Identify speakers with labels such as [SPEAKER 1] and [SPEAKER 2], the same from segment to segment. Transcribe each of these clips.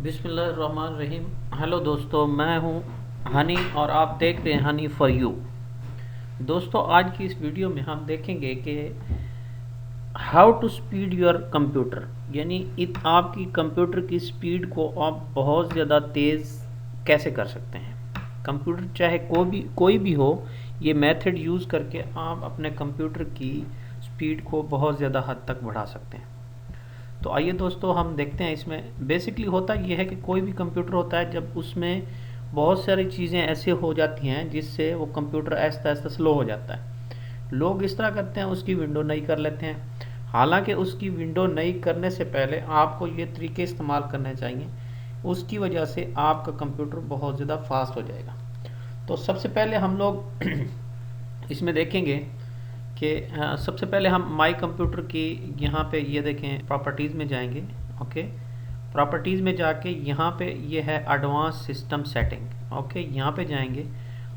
[SPEAKER 1] बिस्मिल्लाहिर्रहमानिर्रहीम। हेलो दोस्तों, मैं हूं हनी और आप देख रहे हैं हनी फॉर यू। दोस्तों, आज की इस वीडियो में हम देखेंगे कि how to speed your computer, यानी आपकी कंप्यूटर की स्पीड को आप बहुत ज़्यादा तेज़ कैसे कर सकते हैं। कंप्यूटर चाहे कोई भी हो, ये मेथड यूज़ करके आप अपने कंप्यूटर की स्पीड को बहुत ज़्यादा हद तक बढ़ा सकते हैं। तो आइए दोस्तों, हम देखते हैं। इसमें बेसिकली होता ये है कि कोई भी कंप्यूटर होता है, जब उसमें बहुत सारी चीज़ें ऐसे हो जाती हैं जिससे वो कंप्यूटर आहिस्ता आहिस्ता स्लो हो जाता है। लोग इस तरह करते हैं, उसकी विंडो नई कर लेते हैं। हालांकि उसकी विंडो नई करने से पहले आपको ये तरीके इस्तेमाल करने चाहिए, उसकी वजह से आपका कंप्यूटर बहुत ज़्यादा फास्ट हो जाएगा। तो सबसे पहले हम लोग इसमें देखेंगे कि सबसे पहले हम माई कंप्यूटर की यहाँ पे ये देखें, प्रॉपर्टीज़ में जाएंगे। ओके, प्रॉपर्टीज़ में जाके यहाँ पे ये है एडवांस सिस्टम सेटिंग। ओके, यहाँ पे जाएंगे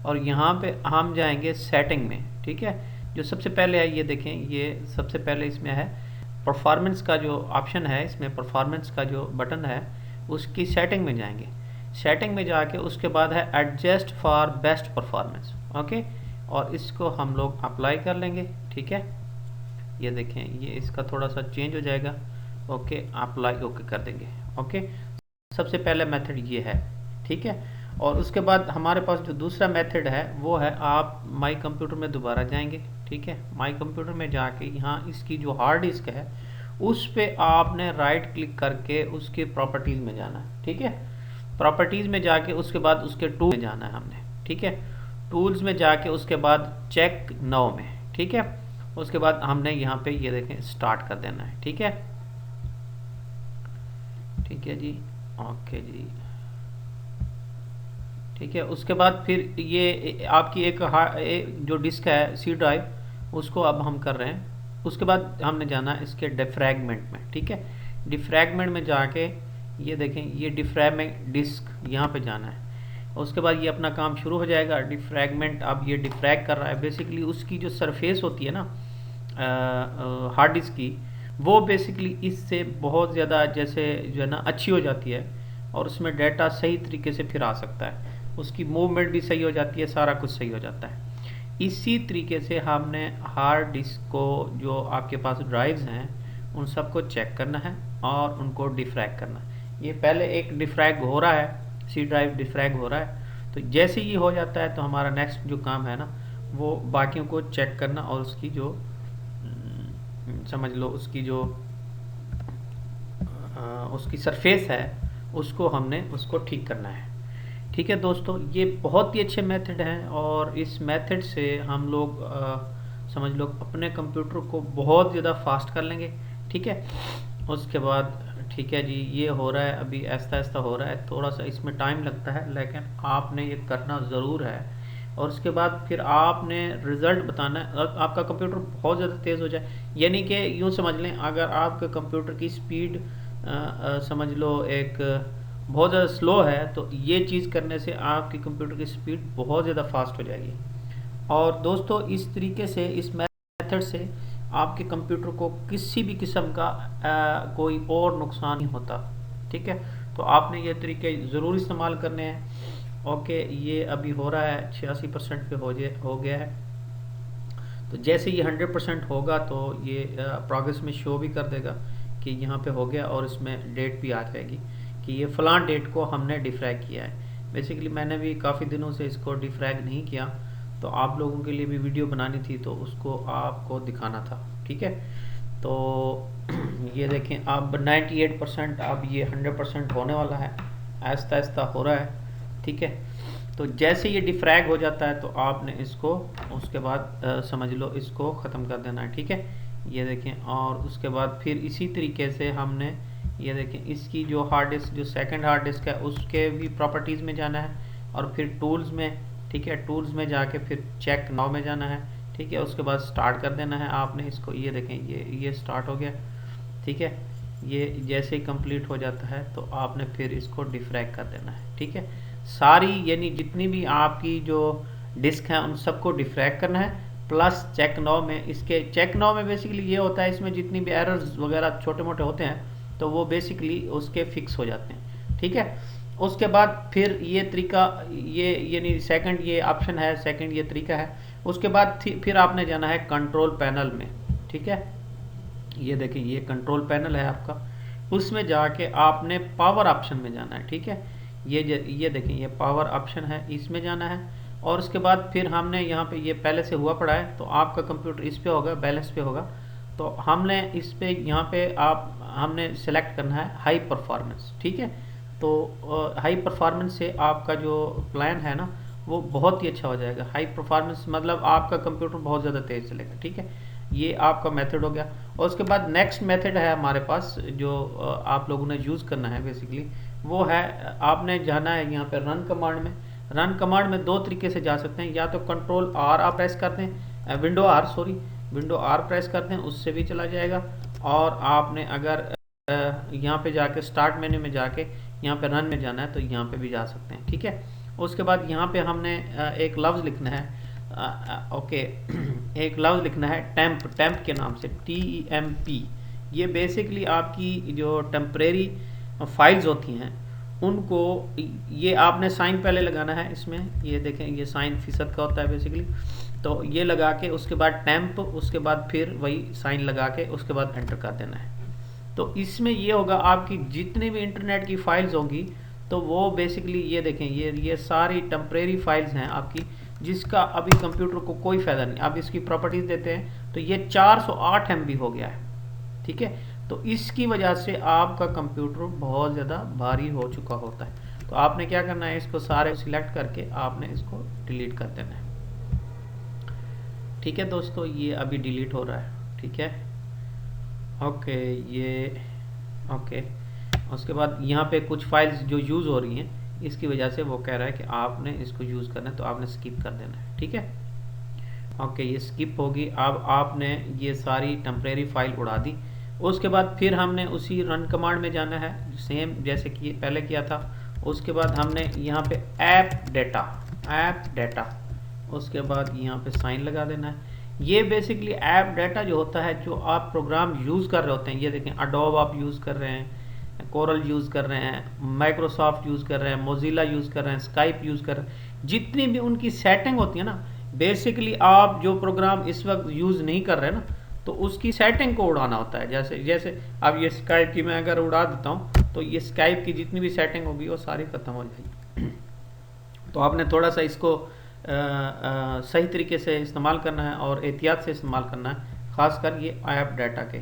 [SPEAKER 1] और यहाँ पे हम जाएंगे सेटिंग में। ठीक है, जो सबसे पहले है ये देखें, ये सबसे पहले इसमें है परफॉर्मेंस का जो ऑप्शन है, इसमें परफॉर्मेंस का जो बटन है उसकी सेटिंग में जाएंगे। सेटिंग में जाके उसके बाद है adjust for best performance. Okay, और इसको हम लोग अप्लाई कर लेंगे। ठीक है, ये देखें, ये इसका थोड़ा सा चेंज हो जाएगा। ओके, अप्लाई ओके कर देंगे। ओके, सबसे पहला मेथड ये है। ठीक है, और उसके बाद हमारे पास जो दूसरा मेथड है वो है, आप माई कंप्यूटर में दोबारा जाएंगे। ठीक है, माई कंप्यूटर में जाके यहाँ इसकी जो हार्ड डिस्क है उस पे आपने राइट क्लिक करके उसके प्रॉपर्टीज़ में जाना है। ठीक है, प्रॉपर्टीज़ में जाके उसके बाद उसके टूल में जाना है हमने। ठीक है, टूल्स में जाके उसके बाद चेक नाउ में। ठीक है, उसके बाद हमने यहाँ पे ये देखें स्टार्ट कर देना है। ठीक है, ठीक है जी, ओके जी। ठीक है, उसके बाद फिर ये आपकी एक जो डिस्क है सी ड्राइव, उसको अब हम कर रहे हैं। उसके बाद हमने जाना है इसके डिफ्रैगमेंट में। ठीक है, डिफ्रैगमेंट में जाके ये देखें, ये डिफ्रैगमेंट डिस्क यहाँ पे जाना है। उसके बाद ये अपना काम शुरू हो जाएगा। डिफ्रैगमेंट अब ये डिफ्रैग कर रहा है। बेसिकली उसकी जो सरफेस होती है ना हार्ड डिस्क की, वो बेसिकली इससे बहुत ज़्यादा जैसे जो है ना अच्छी हो जाती है और उसमें डाटा सही तरीके से फिर आ सकता है। उसकी मूवमेंट भी सही हो जाती है, सारा कुछ सही हो जाता है। इसी तरीके से हमने हार्ड डिस्क को, जो आपके पास ड्राइव्स हैं, उन सबको चेक करना है और उनको डिफ्रैग करना है। ये पहले एक डिफ्रैग हो रहा है, सी ड्राइव डिफ्रैग हो रहा है। तो जैसे ये हो जाता है तो हमारा नेक्स्ट जो काम है ना, वो बाकियों को चेक करना और उसकी जो समझ लो उसकी जो उसकी सरफेस है उसको हमने उसको ठीक करना है। ठीक है दोस्तों, ये बहुत ही अच्छे मेथड हैं और इस मेथड से हम लोग समझ लो अपने कंप्यूटर को बहुत ज़्यादा फास्ट कर लेंगे। ठीक है, उसके बाद ठीक है जी, ये हो रहा है, अभी आहिस्ता आहिस्ता हो रहा है, थोड़ा सा इसमें टाइम लगता है, लेकिन आपने ये करना ज़रूर है। और उसके बाद फिर आपने रिज़ल्ट बताना है। आपका कंप्यूटर बहुत ज़्यादा तेज़ हो जाए, यानी कि यूँ समझ लें, अगर आपके कंप्यूटर की स्पीड समझ लो एक बहुत ज़्यादा स्लो है, तो ये चीज़ करने से आपकी कंप्यूटर की स्पीड बहुत ज़्यादा फास्ट हो जाएगी। और दोस्तों, इस तरीके से, इस मेथड से आपके कंप्यूटर को किसी भी किस्म का कोई और नुकसान नहीं होता। ठीक है, तो आपने ये तरीके ज़रूर इस्तेमाल करने हैं। ओके, ये अभी हो रहा है 86% पे हो गया है। तो जैसे ये 100% होगा तो ये प्रोग्रेस में शो भी कर देगा कि यहाँ पे हो गया, और इसमें डेट भी आ जाएगी कि ये फ़लाँ डेट को हमने डिफ्रैग किया है। बेसिकली मैंने भी काफ़ी दिनों से इसको डिफ्रैग नहीं किया, तो आप लोगों के लिए भी वीडियो बनानी थी, तो उसको आपको दिखाना था। ठीक है, तो ये देखें, अब 98%, अब ये 100% होने वाला है, आहिस्ता आहिस्ता हो रहा है। ठीक है, तो जैसे ये डिफ्रैग हो जाता है तो आपने इसको उसके बाद समझ लो इसको ख़त्म कर देना है। ठीक है, ये देखें, और उसके बाद फिर इसी तरीके से हमने ये देखें, इसकी जो हार्ड डिस्क, जो सेकंड हार्ड डिस्क है, उसके भी प्रॉपर्टीज़ में जाना है और फिर टूल्स में। ठीक है, टूल्स में जाके फिर चेक नाउ में जाना है। ठीक है, उसके बाद स्टार्ट कर देना है आपने इसको। ये देखें, ये स्टार्ट हो गया। ठीक है, ये जैसे ही कंप्लीट हो जाता है तो आपने फिर इसको डिफ्रैग कर देना है। ठीक है, सारी यानी जितनी भी आपकी जो डिस्क हैं उन सबको डिफ्रैग करना है, प्लस चेक नाउ में। इसके चेक नाउ में बेसिकली ये होता है, इसमें जितनी भी एरर्स वगैरह छोटे मोटे होते हैं तो वो बेसिकली उसके फिक्स हो जाते हैं। ठीक है। उसके बाद फिर ये तरीका, ये यानी सेकंड ये ऑप्शन है, सेकंड ये तरीका है। उसके बाद फिर आपने जाना है कंट्रोल पैनल में, ठीक है। ये देखिए ये कंट्रोल पैनल है आपका, उसमें जाके आपने पावर ऑप्शन में जाना है, ठीक है। ये देखिए ये पावर ऑप्शन है, इसमें जाना है। और उसके बाद फिर हमने यहाँ पे, ये पहले से हुआ पड़ा है तो आपका कंप्यूटर इस पे होगा, बैलेंस पे होगा, तो हमने इस पे यहाँ पे आप हमने सेलेक्ट करना है हाई परफॉर्मेंस, ठीक है। तो हाई परफॉर्मेंस से आपका जो प्लान है ना वो बहुत ही अच्छा हो जाएगा। हाई परफॉर्मेंस मतलब आपका कंप्यूटर बहुत ज़्यादा तेज़ चलेगा, ठीक है। ये आपका मेथड हो गया। और उसके बाद नेक्स्ट मेथड है हमारे पास जो आप लोगों ने यूज़ करना है बेसिकली, वो है आपने जाना है यहाँ पे रन कमांड में। रन कमांड में दो तरीके से जा सकते हैं, या तो कंट्रोल आर आप प्रेस करते हैं, window R sorry, window R press करते हैं, उससे भी चला जाएगा। और आपने अगर यहाँ पे जाके स्टार्ट मेन्यू में जाके यहाँ पे रन में जाना है तो यहाँ पे भी जा सकते हैं, ठीक है। उसके बाद यहाँ पे हमने एक लफ्ज़ लिखना है, ओके एक लफ्ज़ लिखना है टेम्प, टेम्प के नाम से, TEMP। ये बेसिकली आपकी जो टेम्परेरी फाइल्स होती हैं उनको, ये आपने साइन पहले लगाना है इसमें, ये देखें ये साइन फीसद का होता है बेसिकली, तो ये लगा के उसके बाद टेम्प, उसके बाद फिर वही साइन लगा के उसके बाद एंटर कर देना है। तो इसमें ये होगा आपकी जितनी भी इंटरनेट की फाइल्स होंगी तो वो बेसिकली ये देखें ये सारी टेम्परेरी फाइल्स हैं आपकी, जिसका अभी कंप्यूटर को कोई फ़ायदा नहीं। अब इसकी प्रॉपर्टीज़ देते हैं तो ये 408 MB हो गया है, ठीक है। तो इसकी वजह से आपका कंप्यूटर बहुत ज़्यादा भारी हो चुका होता है। तो आपने क्या करना है, इसको सारे सिलेक्ट करके आपने इसको डिलीट कर देना है, ठीक है दोस्तों। ये अभी डिलीट हो रहा है, ठीक है, ओके। ये ओके। उसके बाद यहाँ पे कुछ फाइल्स जो यूज़ हो रही हैं इसकी वजह से वो कह रहा है कि आपने इसको यूज़ करना है, तो आपने स्किप कर देना है, ठीक है, ओके। ये स्किप होगी। अब आपने ये सारी टेम्परेरी फाइल उड़ा दी। उसके बाद फिर हमने उसी रन कमांड में जाना है, सेम जैसे कि पहले किया था। उसके बाद हमने यहाँ पे ऐप डेटा, उसके बाद यहाँ पे साइन लगा देना है। ये बेसिकली ऐप डेटा जो होता है, जो आप प्रोग्राम यूज़ कर रहे होते हैं, ये देखें अडोब आप यूज़ कर रहे हैं, कोरल यूज़ कर रहे हैं, माइक्रोसॉफ्ट यूज़ कर रहे हैं, मोजिला यूज़ कर रहे हैं, स्काइप यूज़ कर रहे हैं, जितनी भी उनकी सेटिंग होती है ना, बेसिकली आप जो प्रोग्राम इस वक्त यूज़ नहीं कर रहे ना, तो उसकी सेटिंग को उड़ाना होता है। जैसे जैसे अब ये स्काइप की मैं अगर उड़ा देता हूँ तो ये स्काइप की जितनी भी सेटिंग होगी वो सारी ख़त्म हो जाएगी। तो आपने थोड़ा सा इसको सही तरीके से इस्तेमाल करना है और एहतियात से इस्तेमाल करना है, ख़ासकर ये ऐप डाटा के।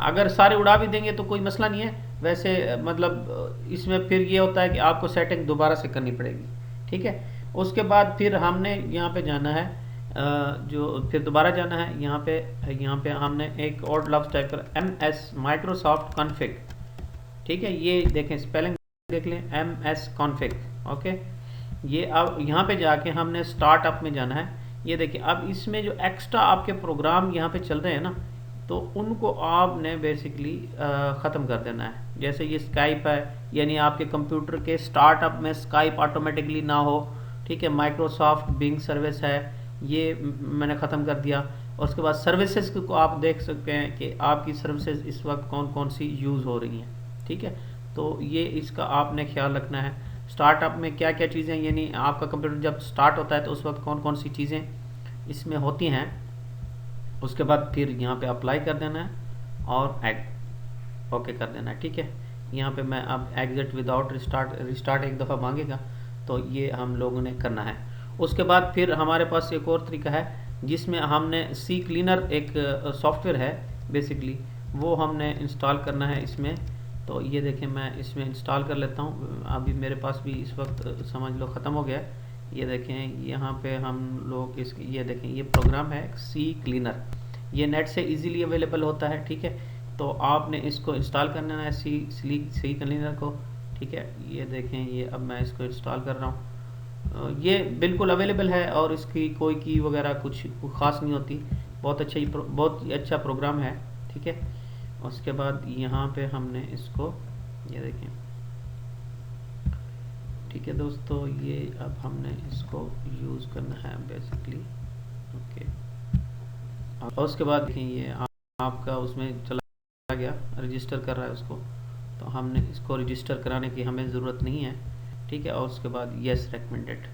[SPEAKER 1] अगर सारे उड़ा भी देंगे तो कोई मसला नहीं है, वैसे मतलब इसमें फिर ये होता है कि आपको सेटिंग दोबारा से करनी पड़ेगी, ठीक है। उसके बाद फिर हमने यहाँ पे जाना है, जो फिर दोबारा जाना है यहाँ पे हमने एक और लफ्ज़ टाइप कर, MS माइक्रोसॉफ्ट कॉन्फ़िग, ठीक है। ये देखें स्पेलिंग देख लें, MS कॉन्फ़िग, ओके। ये अब यहाँ पे जाके हमने स्टार्टअप में जाना है। ये देखिए अब इसमें जो एक्स्ट्रा आपके प्रोग्राम यहाँ पे चल रहे हैं ना, तो उनको आपने बेसिकली ख़त्म कर देना है। जैसे ये स्काइप है, यानी आपके कंप्यूटर के स्टार्टअप में स्काइप ऑटोमेटिकली ना हो, ठीक है। माइक्रोसॉफ्ट बिंग सर्विस है, ये मैंने ख़त्म कर दिया। और उसके बाद सर्विसेज को आप देख सकते हैं कि आपकी सर्विसेज इस वक्त कौन कौन सी यूज़ हो रही हैं, ठीक है। तो ये इसका आपने ख्याल रखना है। स्टार्टअप में क्या क्या चीज़ें, यानी आपका कंप्यूटर जब स्टार्ट होता है तो उस वक्त कौन कौन सी चीज़ें इसमें होती हैं। उसके बाद फिर यहाँ पे अप्लाई कर देना है और ओके कर देना है, ठीक है। यहाँ पे मैं अब एग्जिट विदाउट रिस्टार्ट एक दफ़ा मांगेगा, तो ये हम लोगों ने करना है। उसके बाद फिर हमारे पास एक और तरीका है जिसमें हमने सी क्लीनर एक सॉफ्टवेयर है बेसिकली, वो हमने इंस्टॉल करना है इसमें। तो ये देखें मैं इसमें इंस्टॉल कर लेता हूँ, अभी मेरे पास भी इस वक्त समझ लो ख़त्म हो गया है। ये देखें यहाँ पे हम लोग ये देखें ये प्रोग्राम है सी क्लीनर, ये नेट से इजीली अवेलेबल होता है, ठीक है। तो आपने इसको इंस्टॉल करना है सी क्लीनर को, ठीक है। ये देखें ये अब मैं इसको इंस्टॉल कर रहा हूँ, ये बिल्कुल अवेलेबल है और इसकी कोई की वगैरह कुछ ख़ास नहीं होती, बहुत अच्छा प्रोग्राम है, ठीक है। उसके बाद यहाँ पे हमने इसको ये देखें, ठीक है दोस्तों, ये अब हमने इसको यूज़ करना है बेसिकली, ओके। और उसके बाद देखें ये आपका उसमें चला गया, रजिस्टर कर रहा है उसको, तो हमने इसको रजिस्टर कराने की हमें ज़रूरत नहीं है, ठीक है। और उसके बाद येस रिकमेंडेड।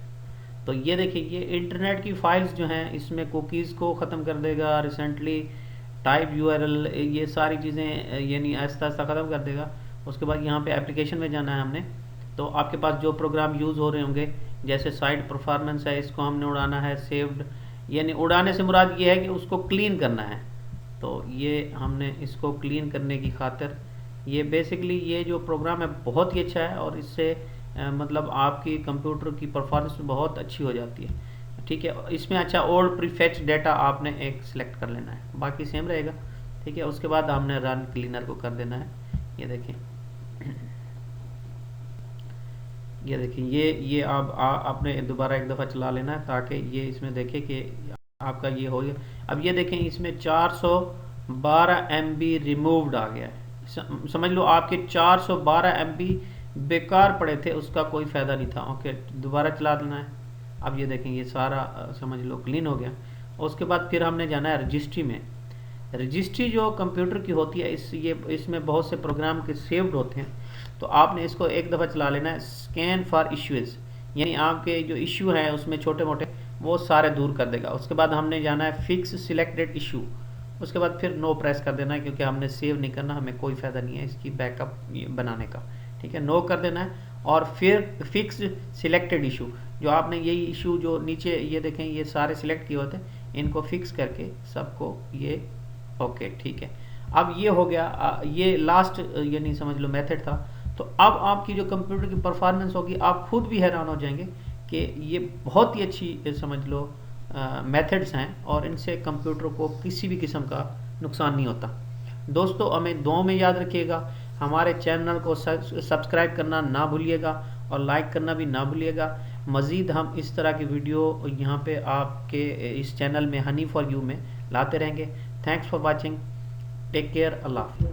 [SPEAKER 1] तो ये देखिए, ये इंटरनेट की फाइल्स जो हैं इसमें कुकीज़ को ख़त्म कर देगा, रिसेंटली टाइप यूआरएल, ये सारी चीज़ें यानी आहिस्ता आहिस्ता ख़त्म कर देगा। उसके बाद यहाँ पे एप्लीकेशन में जाना है हमने। तो आपके पास जो प्रोग्राम यूज़ हो रहे होंगे, जैसे साइट परफॉर्मेंस है, इसको हमने उड़ाना है। सेव्ड यानी उड़ाने से मुराद ये है कि उसको क्लीन करना है। तो ये हमने इसको क्लीन करने की खातिर, ये बेसिकली ये जो प्रोग्राम है बहुत ही अच्छा है, और इससे मतलब आपकी कंप्यूटर की परफॉर्मेंस बहुत अच्छी हो जाती है, ठीक है। इसमें अच्छा ओल्ड प्रीफेच डेटा आपने एक सिलेक्ट कर लेना है, बाकी सेम रहेगा, ठीक है। उसके बाद हमने रन क्लीनर को कर देना है। ये देखें, ये देखिए, ये आप आपने दोबारा एक दफ़ा चला लेना है, ताकि ये इसमें देखें कि आपका ये हो गया। अब ये देखें, इसमें 412 MB रिमूव्ड आ गया है। समझ लो आपके 412 MB बेकार पड़े थे, उसका कोई फ़ायदा नहीं था। ओके, दोबारा चला देना है। अब ये देखें, ये सारा समझ लो क्लीन हो गया। उसके बाद फिर हमने जाना है रजिस्ट्री में। रजिस्ट्री जो कंप्यूटर की होती है, इसमें बहुत से प्रोग्राम के सेव्ड होते हैं। तो आपने इसको एक दफ़ा चला लेना है, स्कैन फॉर इश्यूज़, यानी आपके जो इशू हैं उसमें छोटे मोटे, वो सारे दूर कर देगा। उसके बाद हमने जाना है फिक्स सिलेक्टेड इशू। उसके बाद फिर नो प्रेस कर देना है, क्योंकि हमने सेव नहीं करना, हमें कोई फ़ायदा नहीं है इसकी बैकअप बनाने का, ठीक है। नो कर देना है, और फिर फिक्स सिलेक्टेड इशू, जो आपने यही इशू जो नीचे ये देखें ये सारे सिलेक्ट किए होते हैं, इनको फिक्स करके सबको ये ओके, ठीक है। अब ये हो गया, ये लास्ट यानी समझ लो मेथड था। तो अब आपकी जो कंप्यूटर की परफॉर्मेंस होगी, आप खुद भी हैरान हो जाएंगे कि ये बहुत ही अच्छी समझ लो मेथड्स हैं, और इनसे कंप्यूटर को किसी भी किस्म का नुकसान नहीं होता। दोस्तों, हमें दुआओं में याद रखिएगा, हमारे चैनल को सब्सक्राइब करना ना भूलिएगा, और लाइक करना भी ना भूलिएगा। मज़ीद हम इस तरह की वीडियो यहाँ पे आपके इस चैनल में हनी फॉर यू में लाते रहेंगे। Thanks for watching, take care, अल्लाह हाफ़िज़।